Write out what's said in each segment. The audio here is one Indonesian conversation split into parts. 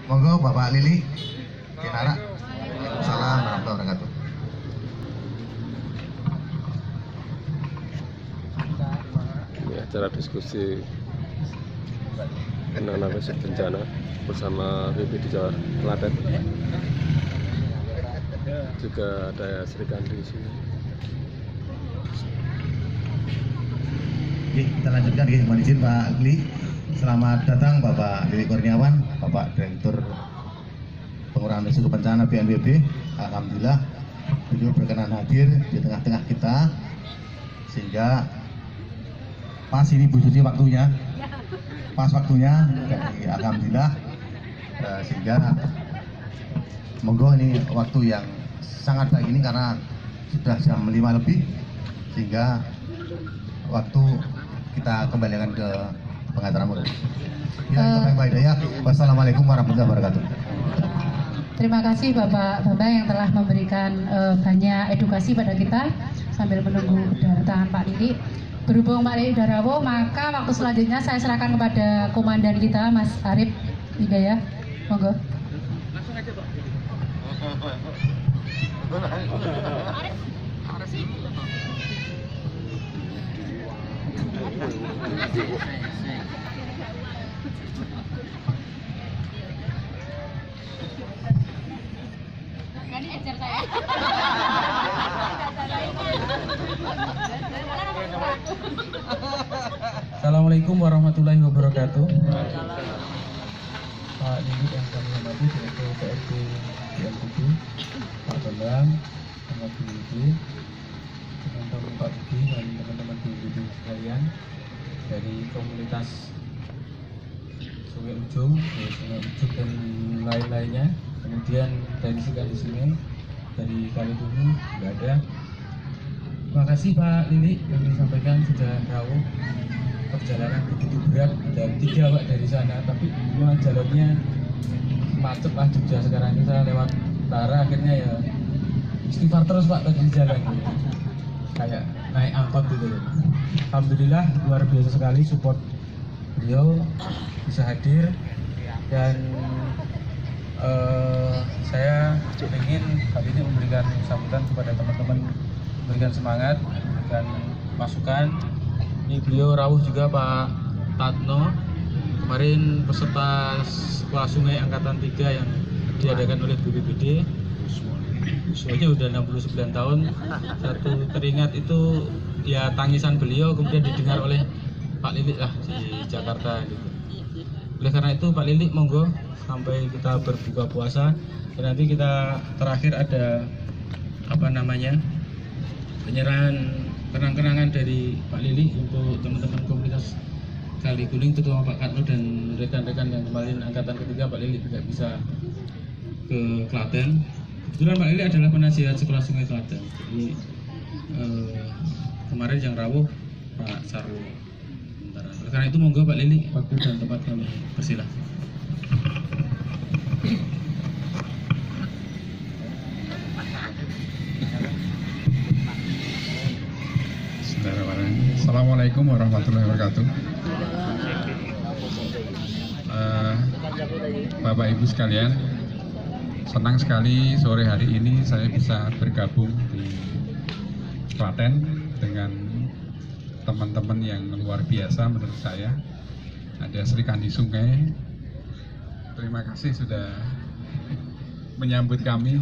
Monggo Bapak Lili, Kinara. Waalaikumsalam warahmatullahi wabarakatuh. Ini acara diskusi penanganan risiko bencana bersama BPBD Jawa Klaten. Juga ada Sri Kandi di sini. Oke, kita lanjutkan ya, mohon izin Pak Lili. Selamat datang Bapak Lili Kurniawan, Bapak Direktur Pengurangan Risiko Bencana BNPB. Alhamdulillah beliau berkenan hadir di tengah-tengah kita, sehingga pas ini Bu Suci waktunya, jadi alhamdulillah, sehingga monggo ini waktu yang sangat baik ini karena sudah jam 5 lebih, sehingga waktu kita kembalikan ke pengacara murid. Ya, Pak Hidayat. Wassalamualaikum warahmatullahi wabarakatuh. Terima kasih Bapak yang telah memberikan banyak edukasi pada kita sambil menunggu kedatangan Pak Lili. Berhubung Pak Lili sudah rawuh, maka waktu selanjutnya saya serahkan kepada Komandan kita Mas Arif Hidayat. Monggo. Langsung aja Pak. Assalamualaikum warahmatullahi wabarakatuh. Pak Lili yang kami hormati, Direktur PRD BNPB, Pak Bambang, Pak BNPB, teman-teman Pak Budi dan teman-teman BNPB sekalian dari komunitas Sungai Ujung, Sungai Ujung dan lain-lainnya. Kemudian dari Sungai, dari Kali Dulu juga ada. Terima kasih Pak Lili yang disampaikan sudah rawuh. Perjalanan begitu berat dan 3 Pak dari sana, tapi memang jalannya macet lah Jogja sekarang ini. Saya lewat Tara akhirnya ya istighfar terus Pak tadi di jalan, kayak naik angkot gitu. Alhamdulillah luar biasa sekali support beliau bisa hadir, dan saya ingin kali ini memberikan sambutan kepada teman-teman, memberikan semangat dan masukan. Ini beliau rawuh juga Pak Tatno, kemarin peserta sekolah sungai angkatan 3 yang diadakan oleh BPBD. Usianya udah 69 tahun. Satu teringat itu ya tangisan beliau, kemudian didengar oleh Pak Lili lah di Jakarta gitu. Oleh karena itu Pak Lili monggo sampai kita berbuka puasa, dan nanti kita terakhir ada penyerahan kenang-kenangan dari Pak Lili untuk teman-teman komunitas Kali Kuning, terutama Pak Katno dan rekan-rekan yang kemarin angkatan ketiga. Pak Lili tidak bisa ke Klaten. Kebetulan Pak Lili adalah penasihat sekolah sungai Klaten. Jadi kemarin yang rawuh Pak Sarwo. Oleh karena itu monggo Pak Lili, waktu dan tempat kami persilahkan. Assalamualaikum warahmatullahi wabarakatuh. Bapak Ibu sekalian, senang sekali sore hari ini saya bisa bergabung di Klaten dengan teman-teman yang luar biasa menurut saya. Ada Sri Kandi Sungai. Terima kasih sudah menyambut kami.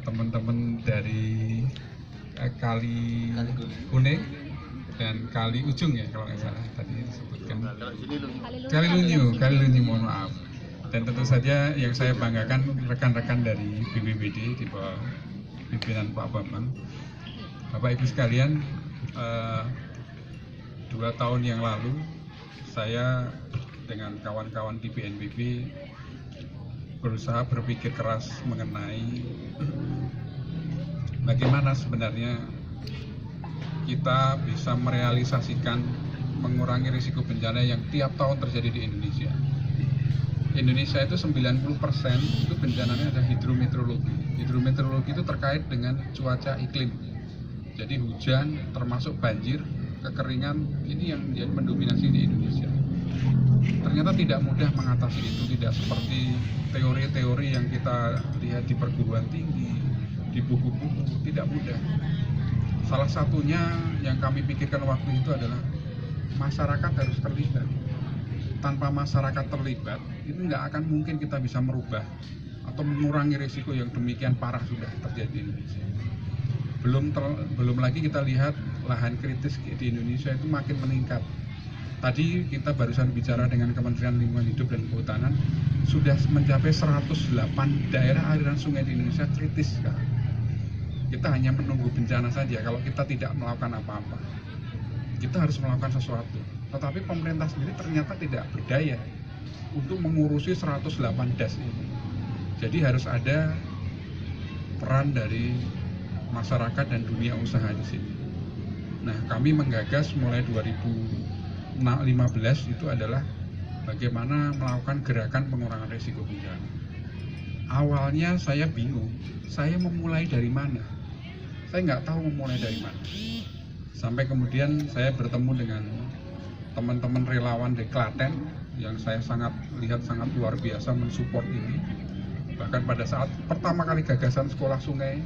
Teman-teman dari Kali Kuning dan Kali Ujung ya kalau nggak salah tadi disebutkan. Kali Lunyu, mohon maaf. Dan tentu saja yang saya banggakan rekan-rekan dari BPBD di bawah pimpinan Pak Bambang. Bapak Ibu sekalian, 2 tahun yang lalu saya dengan kawan-kawan di BNPB berusaha berpikir keras mengenai bagaimana sebenarnya kita bisa merealisasikan mengurangi risiko bencana yang tiap tahun terjadi di Indonesia. Indonesia itu 90% itu bencananya ada hidrometeorologi. Hidrometeorologi itu terkait dengan cuaca iklim. Jadi hujan termasuk banjir, kekeringan, ini yang mendominasi di Indonesia. ternyata tidak mudah mengatasi itu, tidak seperti teori-teori yang kita lihat di perguruan tinggi, di buku-buku, tidak mudah. Salah satunya yang kami pikirkan waktu itu adalah masyarakat harus terlibat. Tanpa masyarakat terlibat, itu nggak akan mungkin kita bisa merubah atau mengurangi risiko yang demikian parah sudah terjadi di Indonesia. Belum lagi kita lihat lahan kritis di Indonesia itu makin meningkat. Tadi kita barusan bicara dengan Kementerian Lingkungan Hidup dan Kehutanan, sudah mencapai 108 daerah aliran sungai di Indonesia kritis sekarang. Kita hanya menunggu bencana saja kalau kita tidak melakukan apa-apa. Kita harus melakukan sesuatu. Tetapi pemerintah sendiri ternyata tidak berdaya untuk mengurusi 108 das ini. Jadi harus ada peran dari masyarakat dan dunia usaha di sini. Nah, kami menggagas mulai 2015 itu adalah bagaimana melakukan gerakan pengurangan risiko bencana. Awalnya saya bingung, saya memulai dari mana? Saya nggak tahu memulai dari mana. Sampai kemudian saya bertemu dengan teman-teman relawan di Klaten yang saya lihat sangat luar biasa mensupport ini. Bahkan pada saat pertama kali gagasan sekolah sungai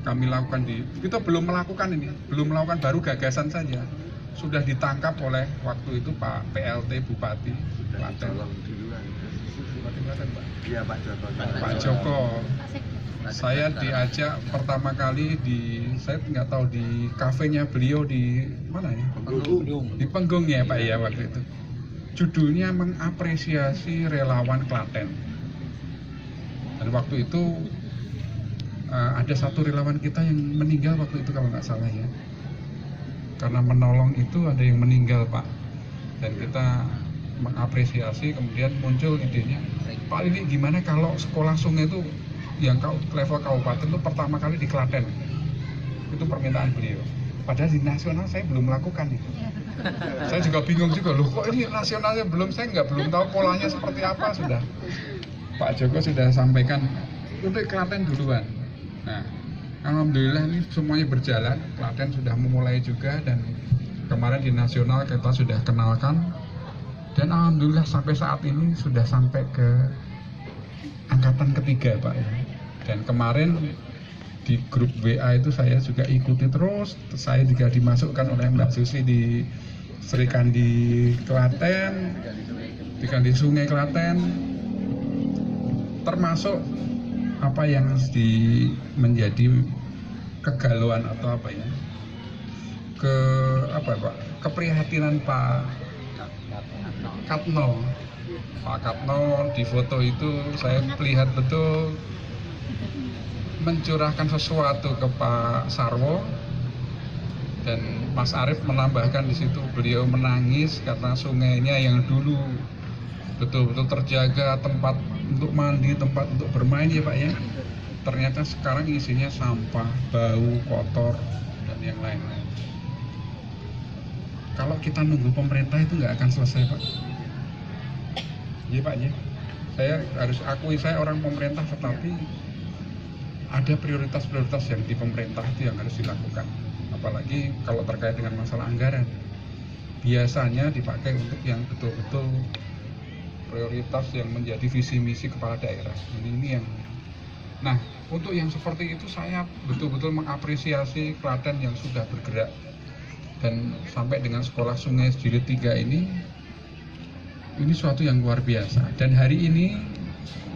kami lakukan kita belum melakukan ini, belum melakukan, baru gagasan saja. Sudah ditangkap oleh waktu itu Pak PLT Bupati Klaten. Iya Pak Joko. Pak Joko. Saya diajak pertama kali saya nggak tahu di kafenya beliau di mana ya? Di Penggung ya Pak ya waktu itu. Judulnya mengapresiasi relawan Klaten. Dan waktu itu ada satu relawan kita yang meninggal waktu itu kalau nggak salah ya. Karena menolong itu ada yang meninggal Pak. Dan kita mengapresiasi, kemudian muncul idenya, Pak ini gimana kalau sekolah sungai itu yang level kabupaten itu pertama kali di Klaten. Itu permintaan beliau. Padahal di nasional saya belum melakukan itu. Saya juga bingung juga, loh kok ini nasionalnya saya belum tahu polanya seperti apa sudah. Pak Joko sudah sampaikan untuk Klaten duluan. Nah, alhamdulillah ini semuanya berjalan. Klaten sudah memulai juga dan kemarin di nasional kita sudah kenalkan. Dan alhamdulillah sampai saat ini sudah sampai ke angkatan ketiga Pak ya. Dan kemarin di grup WA itu saya juga ikuti terus. Saya juga dimasukkan oleh Mbak Susi di Serikandi Klaten, di Sungai Klaten, termasuk apa yang menjadi kegalauan atau apa ya, keprihatinan Pak Katno. Pak Katno di foto itu saya melihat betul mencurahkan sesuatu ke Pak Sarwo, dan Mas Arief menambahkan di situ beliau menangis karena sungainya yang dulu betul-betul terjaga, tempat untuk mandi, tempat untuk bermain ya Pak ya, ternyata sekarang isinya sampah, bau, kotor dan yang lain-lain. Kalau kita nunggu pemerintah itu nggak akan selesai Pak. Iya Pak ya, saya harus akui saya orang pemerintah, tetapi ada prioritas-prioritas yang di pemerintah itu yang harus dilakukan. Apalagi kalau terkait dengan masalah anggaran, biasanya dipakai untuk yang betul-betul prioritas yang menjadi visi misi kepala daerah. Ini yang, nah untuk yang seperti itu saya betul-betul mengapresiasi Klaten yang sudah bergerak, dan sampai dengan sekolah sungai jilid 3 ini suatu yang luar biasa. Dan hari ini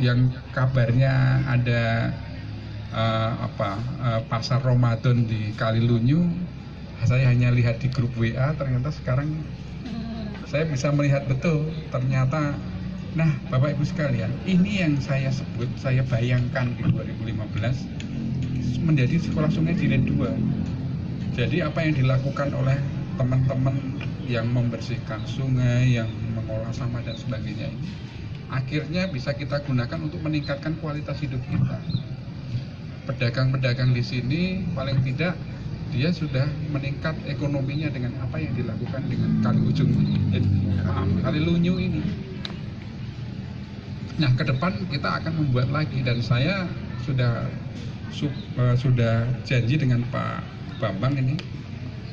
yang kabarnya ada pasar Ramadan di Kalilunyu, saya hanya lihat di grup WA, ternyata sekarang saya bisa melihat betul ternyata. Nah Bapak Ibu sekalian, ini yang saya sebut, saya bayangkan di 2015 menjadi sekolah sungai jilid 2. Jadi apa yang dilakukan oleh teman-teman yang membersihkan sungai, yang mengolah sampah dan sebagainya ini, akhirnya bisa kita gunakan untuk meningkatkan kualitas hidup kita. Pedagang-pedagang di sini paling tidak dia sudah meningkat ekonominya dengan apa yang dilakukan dengan Kalilunyu ini. Nah, ke depan kita akan membuat lagi, dan saya sudah janji dengan Pak Bambang ini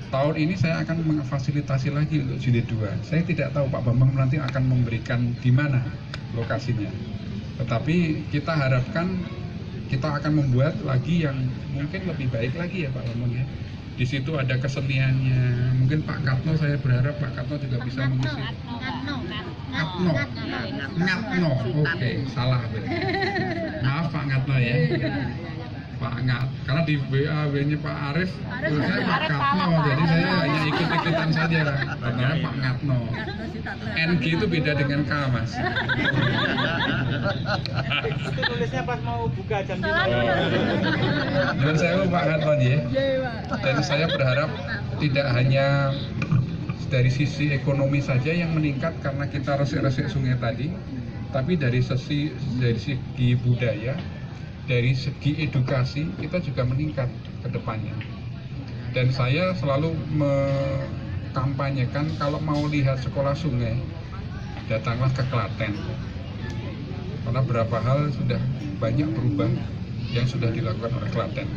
tahun ini saya akan memfasilitasi lagi untuk jilid 2. Saya tidak tahu Pak Bambang nanti akan memberikan di mana lokasinya. Tetapi kita harapkan kita akan membuat lagi yang mungkin lebih baik lagi ya Pak Bambang ya. Di situ ada keseniannya. Mungkin Pak Katno, saya berharap Pak Katno juga bisa mengisi. Ngatno. Oke, salah. Maaf Pak Ngatno ya. Pak Ngat, karena di WA-nya Pak Arif, saya Pak Katno, jadi saya hanya ikut-ikutan saja, karena Pak Ngatno. NG itu beda dengan K, Mas. Itu nulisnya pas mau buka jam 5. Dan saya Pak Ngatno ya. Dan saya berharap tidak hanya dari sisi ekonomi saja yang meningkat karena kita resik-resik sungai tadi, tapi dari segi budaya, dari segi edukasi kita juga meningkat ke depannya. Dan saya selalu mengkampanyekan kalau mau lihat sekolah sungai, datanglah ke Klaten. Karena beberapa hal sudah banyak berubah yang sudah dilakukan oleh Klaten.